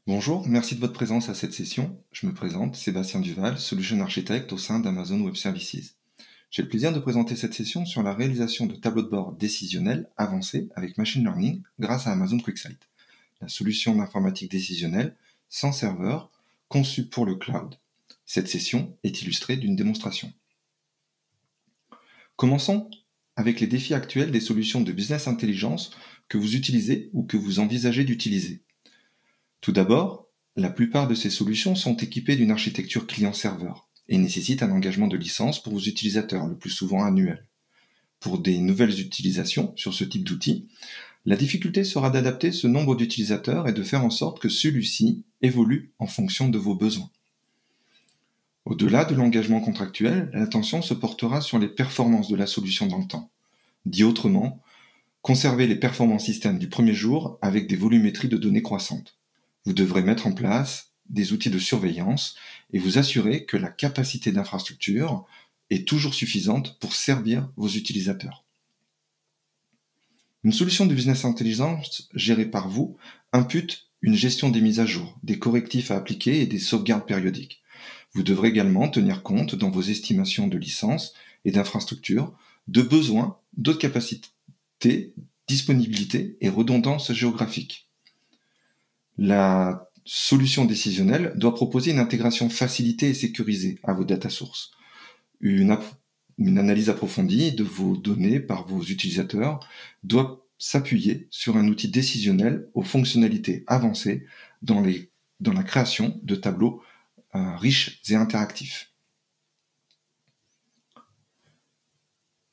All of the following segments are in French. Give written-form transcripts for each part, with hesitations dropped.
Bonjour, merci de votre présence à cette session. Je me présente, Sébastien Duval, Solution Architect au sein d'Amazon Web Services. J'ai le plaisir de présenter cette session sur la réalisation de tableaux de bord décisionnels avancés avec Machine Learning grâce à Amazon QuickSight, la solution d'informatique décisionnelle sans serveur conçue pour le cloud. Cette session est illustrée d'une démonstration. Commençons avec les défis actuels des solutions de business intelligence que vous utilisez ou que vous envisagez d'utiliser. Tout d'abord, la plupart de ces solutions sont équipées d'une architecture client-serveur et nécessitent un engagement de licence pour vos utilisateurs, le plus souvent annuel. Pour des nouvelles utilisations sur ce type d'outils, la difficulté sera d'adapter ce nombre d'utilisateurs et de faire en sorte que celui-ci évolue en fonction de vos besoins. Au-delà de l'engagement contractuel, l'attention se portera sur les performances de la solution dans le temps. Dit autrement, conserver les performances système du premier jour avec des volumétries de données croissantes. Vous devrez mettre en place des outils de surveillance et vous assurer que la capacité d'infrastructure est toujours suffisante pour servir vos utilisateurs. Une solution de business intelligence gérée par vous impute une gestion des mises à jour, des correctifs à appliquer et des sauvegardes périodiques. Vous devrez également tenir compte dans vos estimations de licences et d'infrastructures de besoins, d'autres capacités, disponibilité et redondance géographique. La solution décisionnelle doit proposer une intégration facilitée et sécurisée à vos data sources, une analyse approfondie de vos données par vos utilisateurs doit s'appuyer sur un outil décisionnel aux fonctionnalités avancées dans la création de tableaux riches et interactifs.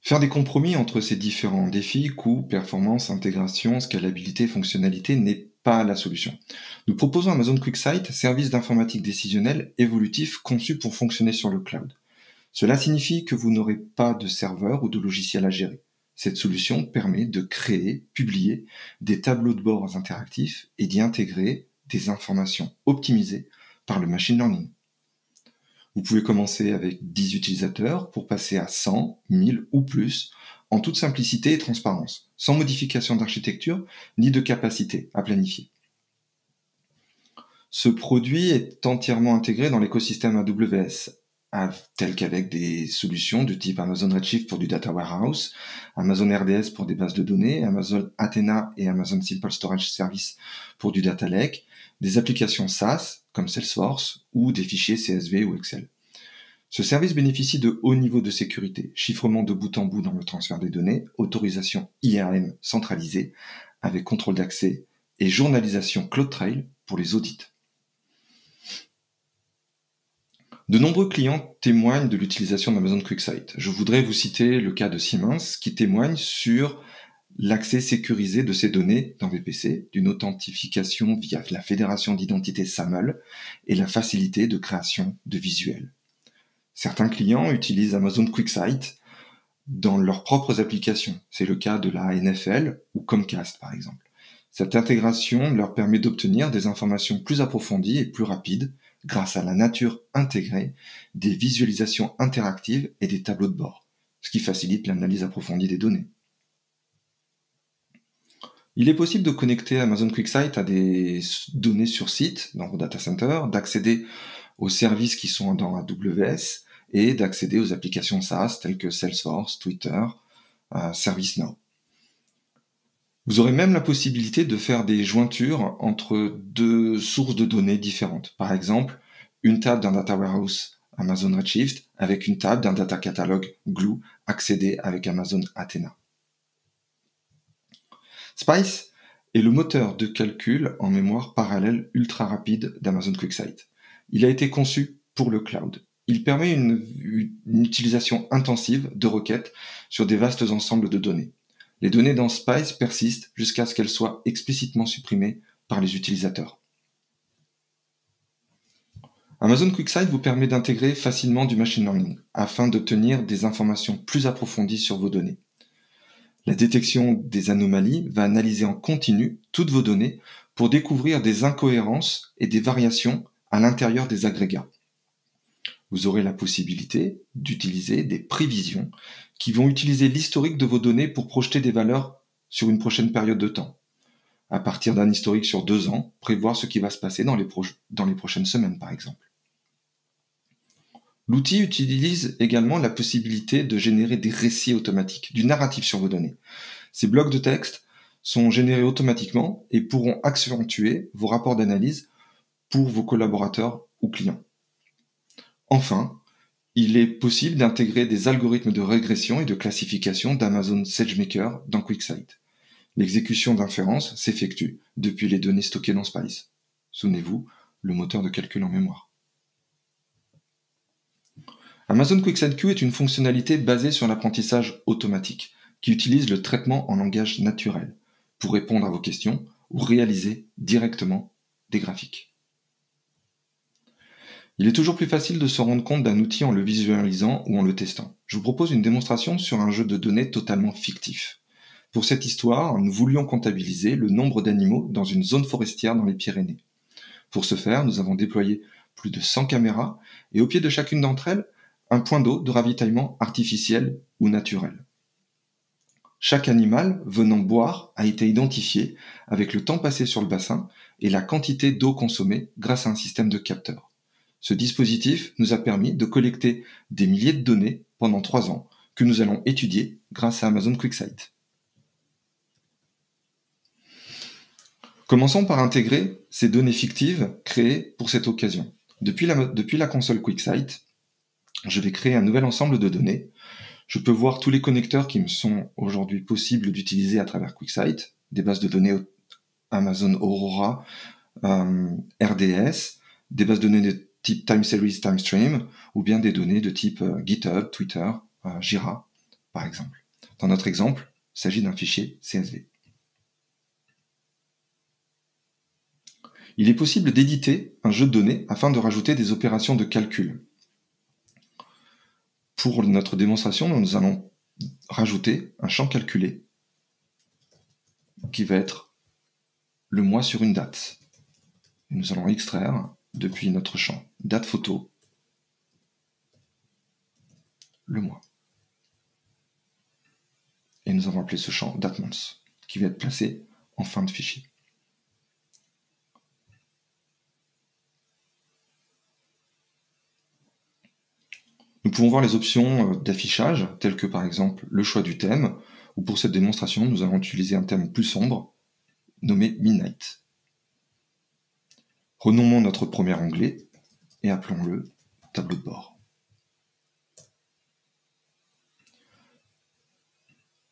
Faire des compromis entre ces différents défis, coûts, performance, intégration, scalabilité, fonctionnalité, n'est pas la solution. Nous proposons Amazon QuickSight, service d'informatique décisionnelle évolutif conçu pour fonctionner sur le cloud. Cela signifie que vous n'aurez pas de serveur ou de logiciel à gérer. Cette solution permet de créer, publier des tableaux de bord interactifs et d'y intégrer des informations optimisées par le machine learning. Vous pouvez commencer avec 10 utilisateurs pour passer à 100, 1000 ou plus, en toute simplicité et transparence, sans modification d'architecture ni de capacité à planifier. Ce produit est entièrement intégré dans l'écosystème AWS, tel qu'avec des solutions de type Amazon Redshift pour du Data Warehouse, Amazon RDS pour des bases de données, Amazon Athena et Amazon Simple Storage Service pour du Data Lake, des applications SaaS comme Salesforce ou des fichiers CSV ou Excel. Ce service bénéficie de hauts niveaux de sécurité, chiffrement de bout en bout dans le transfert des données, autorisation IAM centralisée avec contrôle d'accès et journalisation CloudTrail pour les audits. De nombreux clients témoignent de l'utilisation d'Amazon QuickSight. Je voudrais vous citer le cas de Siemens qui témoigne sur l'accès sécurisé de ces données dans VPC, d'une authentification via la fédération d'identité SAML et la facilité de création de visuels. Certains clients utilisent Amazon QuickSight dans leurs propres applications. C'est le cas de la NFL ou Comcast par exemple. Cette intégration leur permet d'obtenir des informations plus approfondies et plus rapides grâce à la nature intégrée des visualisations interactives et des tableaux de bord, ce qui facilite l'analyse approfondie des données. Il est possible de connecter Amazon QuickSight à des données sur site dans vos data centers, d'accéder aux services qui sont dans AWS et d'accéder aux applications SaaS telles que Salesforce, Twitter, ServiceNow. Vous aurez même la possibilité de faire des jointures entre deux sources de données différentes. Par exemple, une table d'un data warehouse Amazon Redshift avec une table d'un data catalog Glue accédée avec Amazon Athena. Spice est le moteur de calcul en mémoire parallèle ultra rapide d'Amazon QuickSight. Il a été conçu pour le cloud. Il permet une utilisation intensive de requêtes sur des vastes ensembles de données. Les données dans Spice persistent jusqu'à ce qu'elles soient explicitement supprimées par les utilisateurs. Amazon QuickSight vous permet d'intégrer facilement du machine learning afin d'obtenir des informations plus approfondies sur vos données. La détection des anomalies va analyser en continu toutes vos données pour découvrir des incohérences et des variations à l'intérieur des agrégats. Vous aurez la possibilité d'utiliser des prévisions qui vont utiliser l'historique de vos données pour projeter des valeurs sur une prochaine période de temps. à partir d'un historique sur 2 ans, prévoir ce qui va se passer dans les prochaines semaines, par exemple. L'outil utilise également la possibilité de générer des récits automatiques, du narratif sur vos données. Ces blocs de texte sont générés automatiquement et pourront accentuer vos rapports d'analyse pour vos collaborateurs ou clients. Enfin, il est possible d'intégrer des algorithmes de régression et de classification d'Amazon SageMaker dans QuickSight. L'exécution d'inférences s'effectue depuis les données stockées dans Spice. Souvenez-vous, le moteur de calcul en mémoire. Amazon QuickSight-Q est une fonctionnalité basée sur l'apprentissage automatique, qui utilise le traitement en langage naturel pour répondre à vos questions ou réaliser directement des graphiques. Il est toujours plus facile de se rendre compte d'un outil en le visualisant ou en le testant. Je vous propose une démonstration sur un jeu de données totalement fictif. Pour cette histoire, nous voulions comptabiliser le nombre d'animaux dans une zone forestière dans les Pyrénées. Pour ce faire, nous avons déployé plus de 100 caméras et au pied de chacune d'entre elles, un point d'eau de ravitaillement artificiel ou naturel. Chaque animal venant boire a été identifié avec le temps passé sur le bassin et la quantité d'eau consommée grâce à un système de capteurs. Ce dispositif nous a permis de collecter des milliers de données pendant 3 ans que nous allons étudier grâce à Amazon QuickSight. Commençons par intégrer ces données fictives créées pour cette occasion. Depuis la console QuickSight, je vais créer un nouvel ensemble de données. Je peux voir tous les connecteurs qui me sont aujourd'hui possibles d'utiliser à travers QuickSight, des bases de données Amazon Aurora, RDS, des bases de données de type Time Series, Time Stream, ou bien des données de type GitHub, Twitter, Jira, par exemple. Dans notre exemple, il s'agit d'un fichier CSV. Il est possible d'éditer un jeu de données afin de rajouter des opérations de calcul. Pour notre démonstration, nous allons rajouter un champ calculé qui va être le mois sur une date. Et nous allons extraire depuis notre champ date photo le mois. Et nous avons appelé ce champ datemonth qui va être placé en fin de fichier. Nous pouvons voir les options d'affichage, telles que par exemple le choix du thème, ou pour cette démonstration, nous allons utiliser un thème plus sombre, nommé Midnight. Renommons notre premier onglet et appelons-le tableau de bord.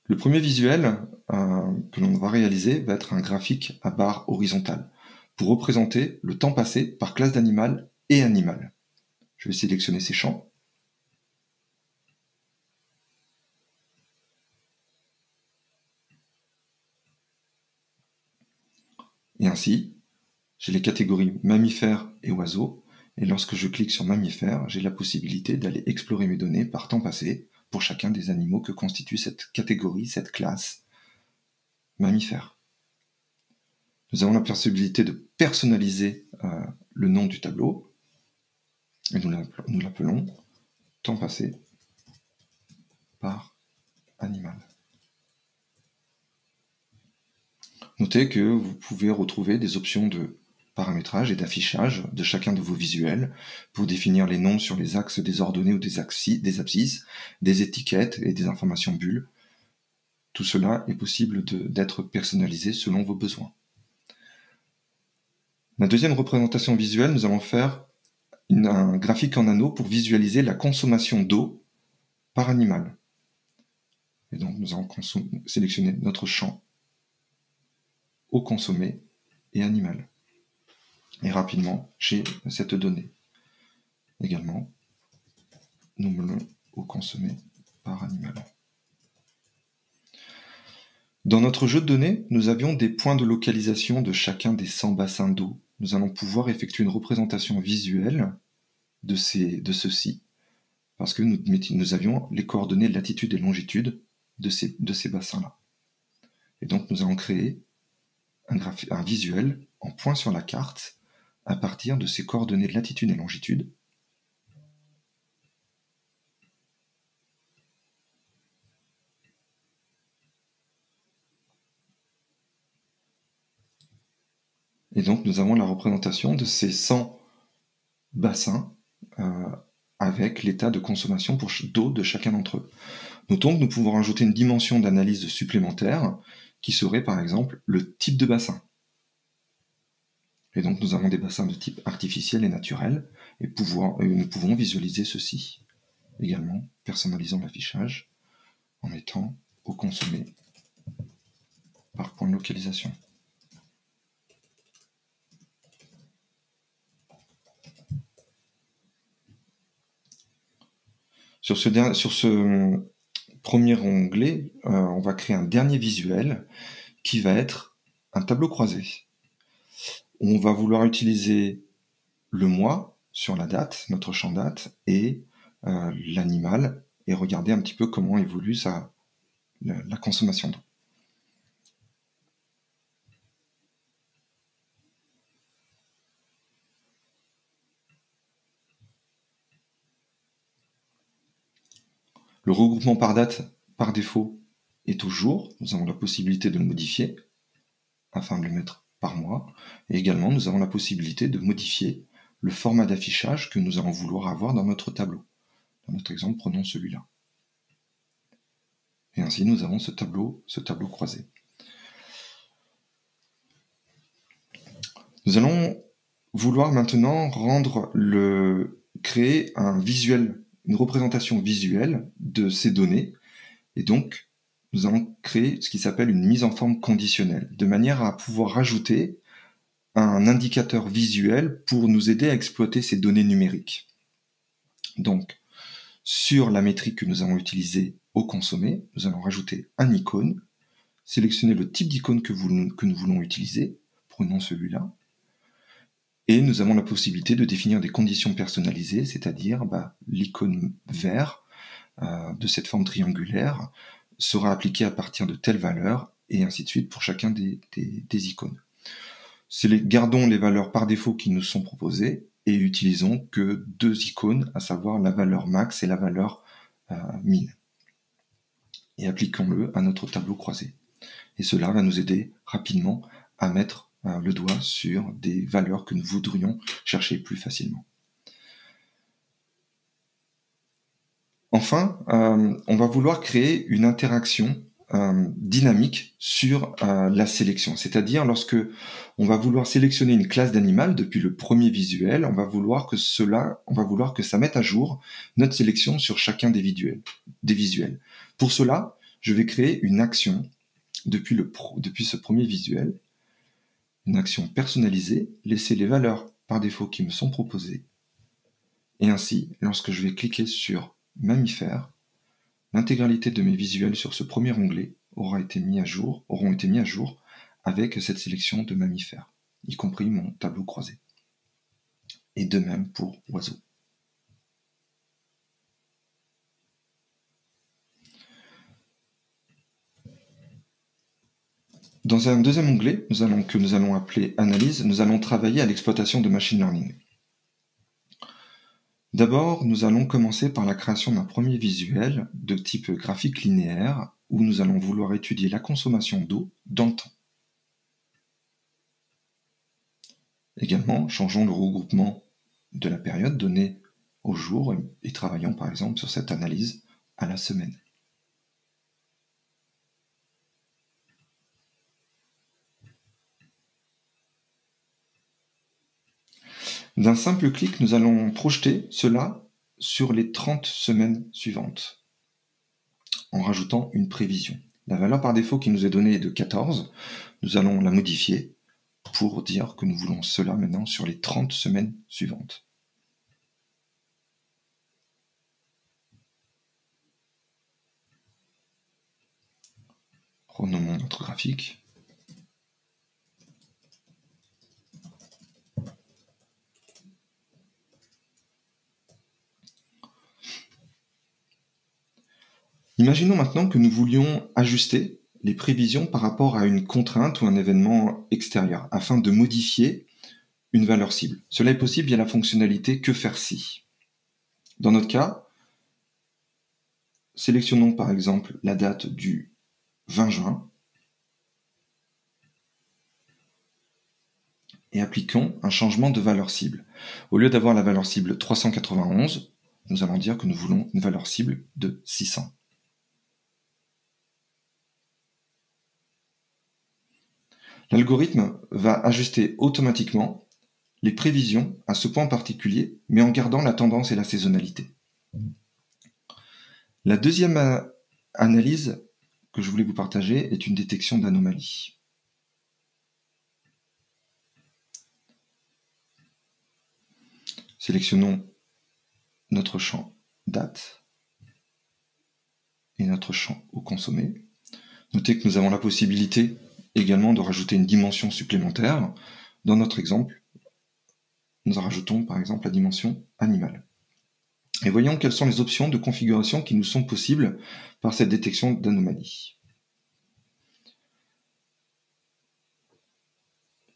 Le premier visuel que l'on va réaliser va être un graphique à barre horizontale pour représenter le temps passé par classe d'animal et animal. Je vais sélectionner ces champs. Et ainsi, j'ai les catégories mammifères et oiseaux, et lorsque je clique sur mammifères, j'ai la possibilité d'aller explorer mes données par temps passé pour chacun des animaux que constitue cette catégorie, cette classe mammifère. Nous avons la possibilité de personnaliser le nom du tableau, et nous l'appelons temps passé par animal. Notez que vous pouvez retrouver des options de paramétrage et d'affichage de chacun de vos visuels pour définir les noms sur les axes des ordonnées ou des abscisses, des étiquettes et des informations bulles. Tout cela est possible d'être personnalisé selon vos besoins. La deuxième représentation visuelle, nous allons faire un graphique en anneau pour visualiser la consommation d'eau par animal. Et donc nous allons sélectionner notre champ eau consommée et animal. Et rapidement, j'ai cette donnée. Également, nous menons eau consommée par animal. Dans notre jeu de données, nous avions des points de localisation de chacun des 100 bassins d'eau. Nous allons pouvoir effectuer une représentation visuelle de ceux-ci, parce que nous avions les coordonnées latitude et longitude de ces bassins-là. Et donc nous allons créer un visuel en point sur la carte à partir de ces coordonnées de latitude et longitude. Et donc nous avons la représentation de ces 100 bassins avec l'état de consommation d'eau de chacun d'entre eux. Notons que nous pouvons rajouter une dimension d'analyse supplémentaire qui serait par exemple le type de bassin. Et donc nous avons des bassins de type artificiel et naturel, et nous pouvons visualiser ceci également, personnalisant l'affichage en mettant au consommé par point de localisation. Sur ce premier onglet, on va créer un dernier visuel qui va être un tableau croisé. On va vouloir utiliser le mois sur la date, notre champ date, et l'animal, et regarder un petit peu comment évolue la consommation d'eau. Le regroupement par date, par défaut, est au jour. Nous avons la possibilité de le modifier afin de le mettre par mois. Et également, nous avons la possibilité de modifier le format d'affichage que nous allons vouloir avoir dans notre tableau. Dans notre exemple, prenons celui-là. Et ainsi, nous avons ce tableau croisé. Nous allons vouloir maintenant créer un visuel, une représentation visuelle de ces données. Et donc, nous allons créer ce qui s'appelle une mise en forme conditionnelle, de manière à pouvoir rajouter un indicateur visuel pour nous aider à exploiter ces données numériques. Donc, sur la métrique que nous allons utiliser au consommé, nous allons rajouter un icône, sélectionner le type d'icône que nous voulons utiliser, prenons celui-là, et nous avons la possibilité de définir des conditions personnalisées, c'est-à-dire l'icône vert de cette forme triangulaire sera appliquée à partir de telle valeur, et ainsi de suite pour chacun des icônes. Gardons les valeurs par défaut qui nous sont proposées, et utilisons que 2 icônes, à savoir la valeur max et la valeur min. Et appliquons-le à notre tableau croisé. Et cela va nous aider rapidement à mettre le doigt sur des valeurs que nous voudrions chercher plus facilement. Enfin, on va vouloir créer une interaction dynamique sur la sélection. C'est-à-dire lorsque on va vouloir sélectionner une classe d'animal depuis le premier visuel, on va vouloir que ça mette à jour notre sélection sur chacun des visuels. Pour cela, je vais créer une action depuis ce premier visuel, une action personnalisée, laisser les valeurs par défaut qui me sont proposées. Et ainsi, lorsque je vais cliquer sur mammifères, l'intégralité de mes visuels sur ce premier onglet auront été mis à jour avec cette sélection de mammifères, y compris mon tableau croisé. Et de même pour oiseaux. Dans un deuxième onglet, que nous allons appeler Analyse, nous allons travailler à l'exploitation de machine learning. D'abord, nous allons commencer par la création d'un premier visuel de type graphique linéaire où nous allons vouloir étudier la consommation d'eau dans le temps. Également, changeons le regroupement de la période donnée au jour et travaillons par exemple sur cette analyse à la semaine. D'un simple clic, nous allons projeter cela sur les 30 semaines suivantes en rajoutant une prévision. La valeur par défaut qui nous est donnée est de 14. Nous allons la modifier pour dire que nous voulons cela maintenant sur les 30 semaines suivantes. Renommons notre graphique. Imaginons maintenant que nous voulions ajuster les prévisions par rapport à une contrainte ou un événement extérieur, afin de modifier une valeur cible. Cela est possible via la fonctionnalité Que faire si. Dans notre cas, sélectionnons par exemple la date du 20 juin et appliquons un changement de valeur cible. Au lieu d'avoir la valeur cible 391, nous allons dire que nous voulons une valeur cible de 600. L'algorithme va ajuster automatiquement les prévisions à ce point particulier, mais en gardant la tendance et la saisonnalité. La deuxième analyse que je voulais vous partager est une détection d'anomalies. Sélectionnons notre champ date et notre champ au consommé. Notez que nous avons la possibilité également de rajouter une dimension supplémentaire. Dans notre exemple, nous rajoutons par exemple la dimension animale. Et voyons quelles sont les options de configuration qui nous sont possibles par cette détection d'anomalies.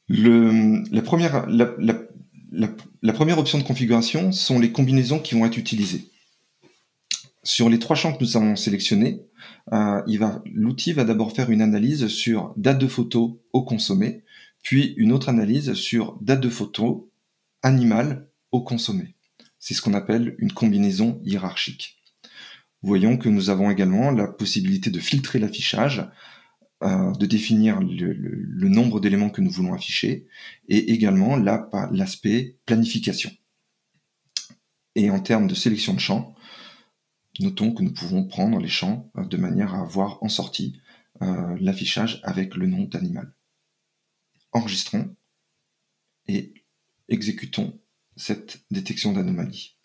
La première option de configuration sont les combinaisons qui vont être utilisées. Sur les 3 champs que nous avons sélectionnés, l'outil va d'abord faire une analyse sur date de photo au consommé, puis une autre analyse sur date de photo animale au consommé. C'est ce qu'on appelle une combinaison hiérarchique. Voyons que nous avons également la possibilité de filtrer l'affichage, de définir le nombre d'éléments que nous voulons afficher, et également l'aspect planification. Et en termes de sélection de champs, notons que nous pouvons prendre les champs de manière à avoir en sortie l'affichage avec le nom d'animal. Enregistrons et exécutons cette détection d'anomalie.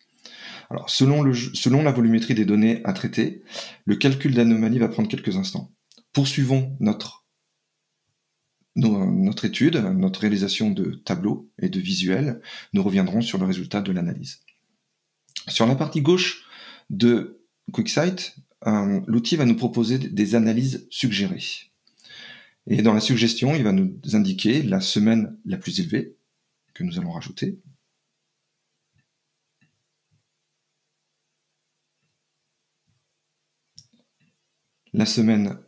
Alors, selon la volumétrie des données à traiter, le calcul d'anomalie va prendre quelques instants. Poursuivons notre étude, notre réalisation de tableaux et de visuels. Nous reviendrons sur le résultat de l'analyse. Sur la partie gauche de QuickSight, l'outil va nous proposer des analyses suggérées. Et dans la suggestion, il va nous indiquer la semaine la plus élevée que nous allons rajouter. La semaine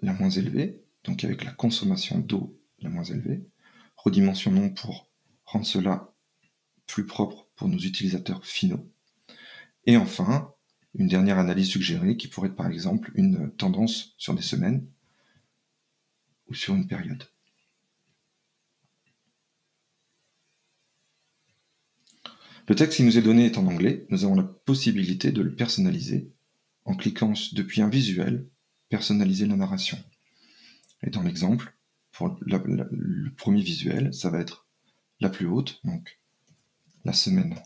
la moins élevée, donc avec la consommation d'eau la moins élevée. Redimensionnons pour rendre cela plus propre pour nos utilisateurs finaux. Et enfin, une dernière analyse suggérée qui pourrait être par exemple une tendance sur des semaines ou sur une période. Le texte qui nous est donné est en anglais. Nous avons la possibilité de le personnaliser en cliquant depuis un visuel, personnaliser la narration. Et dans l'exemple, pour le premier visuel, ça va être la plus haute, donc la semaine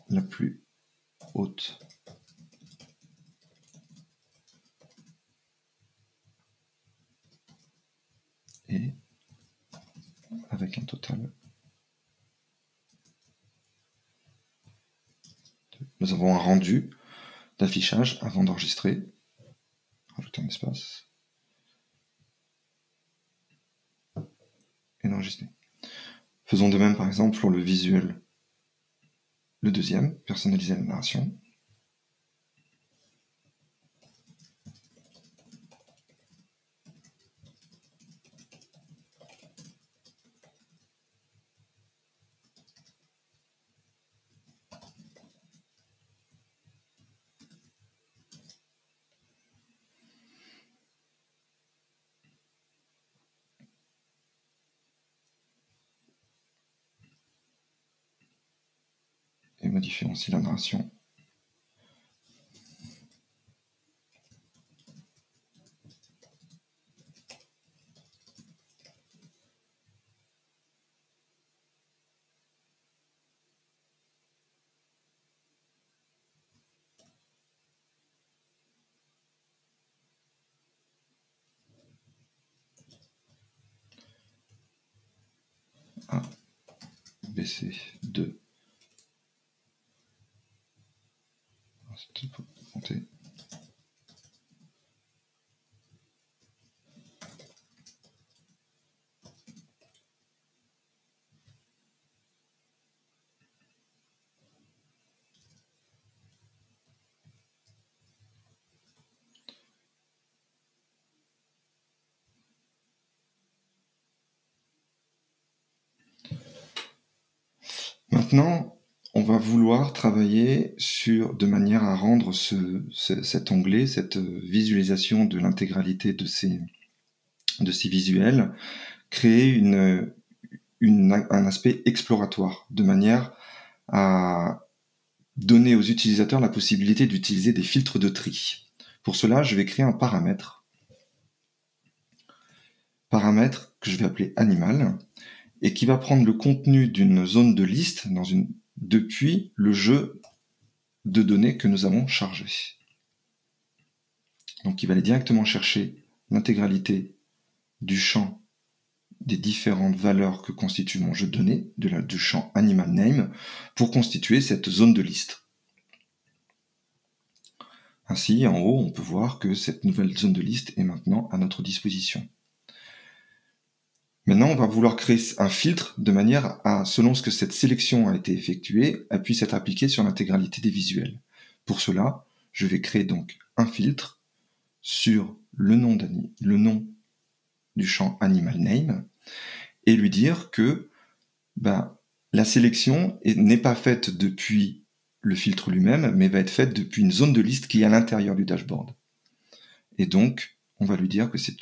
la plus haute et avec un total. Nous avons un rendu d'affichage avant d'enregistrer. Rajouter un espace. Et d'enregistrer. Faisons de même par exemple pour le visuel. Le deuxième, personnaliser la narration. Et modifions aussi la narration. A, BC, 2. C'était pour compter. Maintenant, on va vouloir travailler de manière à rendre cet onglet, cette visualisation de l'intégralité de ces visuels, créer un aspect exploratoire, de manière à donner aux utilisateurs la possibilité d'utiliser des filtres de tri. Pour cela, je vais créer un paramètre que je vais appeler animal, et qui va prendre le contenu d'une zone de liste depuis le jeu de données que nous avons chargé. Donc il va aller directement chercher l'intégralité du champ des différentes valeurs que constitue mon jeu de données, du champ animal name, pour constituer cette zone de liste. Ainsi, en haut, on peut voir que cette nouvelle zone de liste est maintenant à notre disposition. Maintenant, on va vouloir créer un filtre de manière à, selon ce que cette sélection a été effectuée, elle puisse être appliquée sur l'intégralité des visuels. Pour cela, je vais créer donc un filtre sur le nom du champ animal name et lui dire que la sélection n'est pas faite depuis le filtre lui-même, mais va être faite depuis une zone de liste qui est à l'intérieur du dashboard. Et donc, on va lui dire que c'est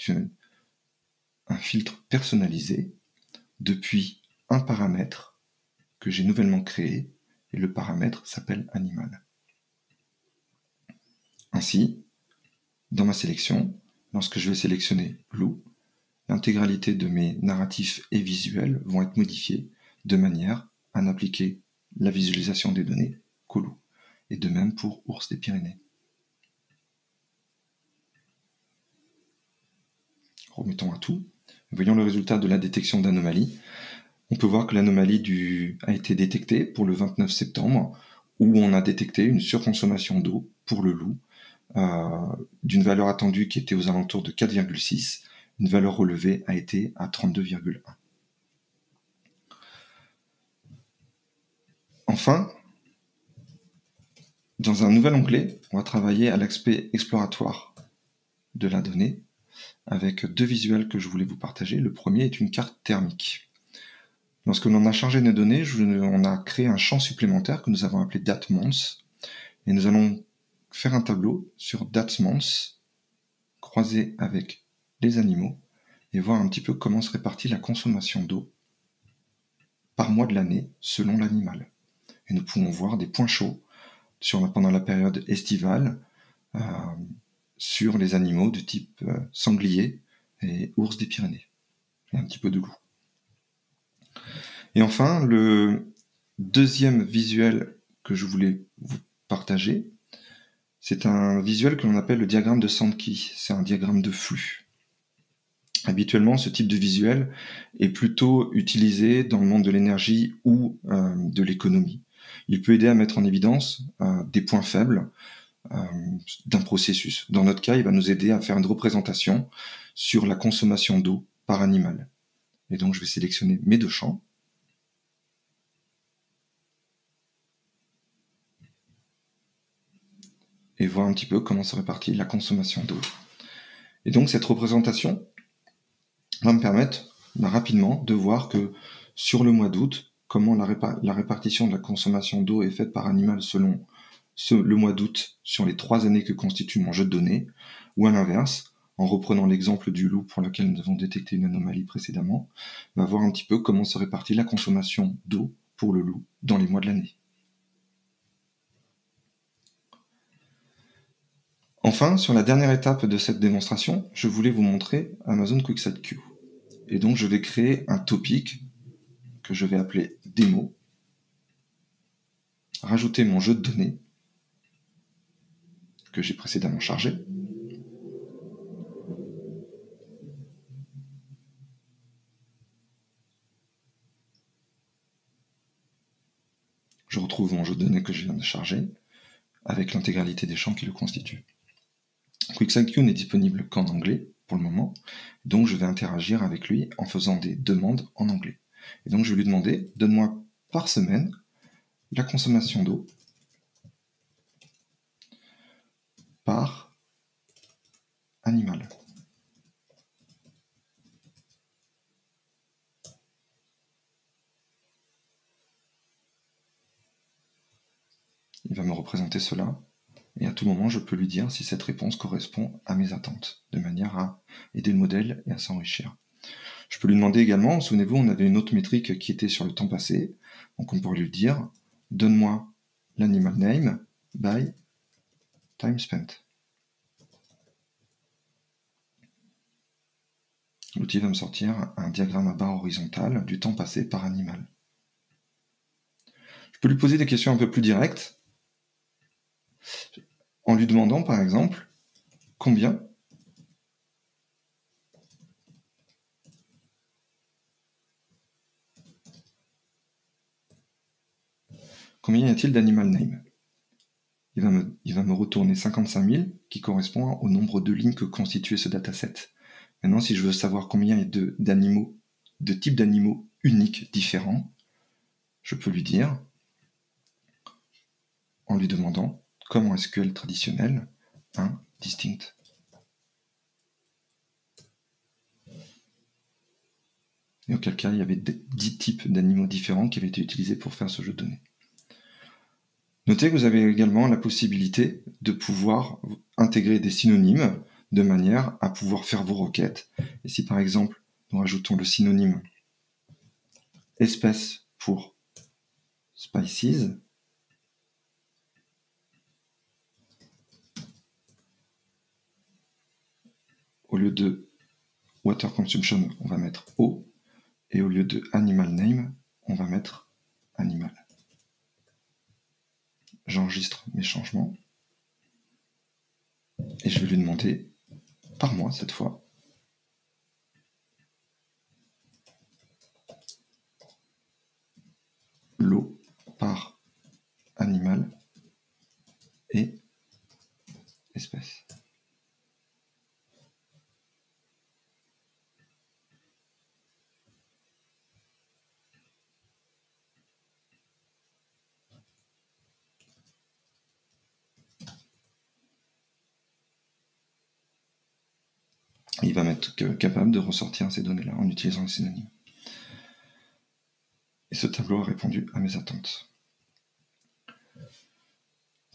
un filtre personnalisé depuis un paramètre que j'ai nouvellement créé, et le paramètre s'appelle animal. Ainsi, dans ma sélection, lorsque je vais sélectionner loup, l'intégralité de mes narratifs et visuels vont être modifiés de manière à n'appliquer la visualisation des données qu'au loup, et de même pour ours des Pyrénées. Remettons à tout. Voyons le résultat de la détection d'anomalie. On peut voir que l'anomalie a été détectée pour le 29 septembre, où on a détecté une surconsommation d'eau pour le loup, d'une valeur attendue qui était aux alentours de 4,6. Une valeur relevée a été à 32,1. Enfin, dans un nouvel onglet, on va travailler à l'aspect exploratoire de la donnée, avec deux visuels que je voulais vous partager. Le premier est une carte thermique. Lorsque l'on a chargé nos données, on a créé un champ supplémentaire que nous avons appelé DatMonths, et nous allons faire un tableau sur DatMonths croisé avec les animaux et voir un petit peu comment se répartit la consommation d'eau par mois de l'année selon l'animal. Et nous pouvons voir des points chauds pendant la période estivale sur les animaux de type sanglier et ours des Pyrénées, et un petit peu de loup. Et enfin, le deuxième visuel que je voulais vous partager, c'est un visuel que l'on appelle le diagramme de Sankey. C'est un diagramme de flux. Habituellement, ce type de visuel est plutôt utilisé dans le monde de l'énergie ou de l'économie. Il peut aider à mettre en évidence des points faibles d'un processus. Dans notre cas, il va nous aider à faire une représentation sur la consommation d'eau par animal. Et donc, je vais sélectionner mes deux champs. Et voir un petit peu comment se répartit la consommation d'eau. Et donc, cette représentation va me permettre rapidement de voir que sur le mois d'août, comment la répartition de la consommation d'eau est faite par animal selon le mois d'août sur les 3 années que constitue mon jeu de données, ou à l'inverse, en reprenant l'exemple du loup pour lequel nous avons détecté une anomalie précédemment, on va voir un petit peu comment se répartit la consommation d'eau pour le loup dans les mois de l'année. Enfin, sur la dernière étape de cette démonstration, je voulais vous montrer Amazon QuickSight-Q. Et donc je vais créer un topic que je vais appeler démo, rajouter mon jeu de données que j'ai précédemment chargé, je retrouve mon jeu de données que je viens de charger, avec l'intégralité des champs qui le constituent. QuickSight-Q n'est disponible qu'en anglais pour le moment, donc je vais interagir avec lui en faisant des demandes en anglais. Et donc je vais lui demander, donne-moi par semaine la consommation d'eau par animal. Il va me représenter cela. Et à tout moment, je peux lui dire si cette réponse correspond à mes attentes, de manière à aider le modèle et à s'enrichir. Je peux lui demander également, souvenez-vous, on avait une autre métrique qui était sur le temps passé, donc on pourrait lui dire, donne-moi l'animal name by time spent. L'outil va me sortir un diagramme à barre horizontale du temps passé par animal. Je peux lui poser des questions un peu plus directes, en lui demandant par exemple, combien y a-t-il d'animal name? Il va me retourner 55 000, qui correspond au nombre de lignes que constituait ce dataset. Maintenant, si je veux savoir combien il y a d'animaux, de types d'animaux uniques différents, je peux lui dire, en lui demandant, comme en SQL traditionnel, un distinct. Et auquel cas, il y avait 10 types d'animaux différents qui avaient été utilisés pour faire ce jeu de données. Notez que vous avez également la possibilité de pouvoir intégrer des synonymes de manière à pouvoir faire vos requêtes. Et si par exemple, nous rajoutons le synonyme espèce pour spices, au lieu de water consumption, on va mettre eau, et au lieu de animal name, on va mettre animal. J'enregistre mes changements, et je vais lui demander, par mois cette fois, l'eau par animal et espèce. Il va m'être capable de ressortir ces données-là en utilisant les synonymes. Et ce tableau a répondu à mes attentes.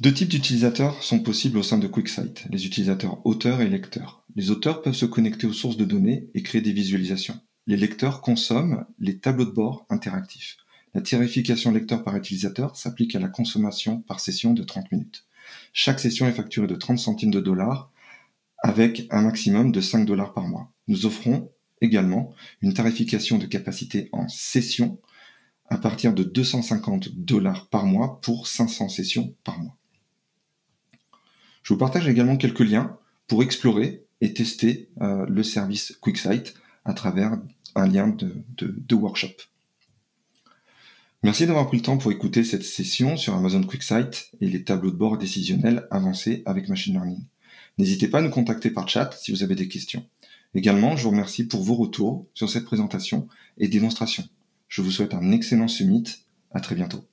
Deux types d'utilisateurs sont possibles au sein de QuickSight, les utilisateurs auteurs et lecteurs. Les auteurs peuvent se connecter aux sources de données et créer des visualisations. Les lecteurs consomment les tableaux de bord interactifs. La tarification lecteur par utilisateur s'applique à la consommation par session de 30 minutes. Chaque session est facturée de 30 centimes de dollars avec un maximum de 5 dollars par mois. Nous offrons également une tarification de capacité en session à partir de 250 dollars par mois pour 500 sessions par mois. Je vous partage également quelques liens pour explorer et tester le service QuickSight à travers un lien de workshop. Merci d'avoir pris le temps pour écouter cette session sur Amazon QuickSight et les tableaux de bord décisionnels avancés avec Machine Learning. N'hésitez pas à nous contacter par chat si vous avez des questions. Également, je vous remercie pour vos retours sur cette présentation et démonstration. Je vous souhaite un excellent summit. À très bientôt.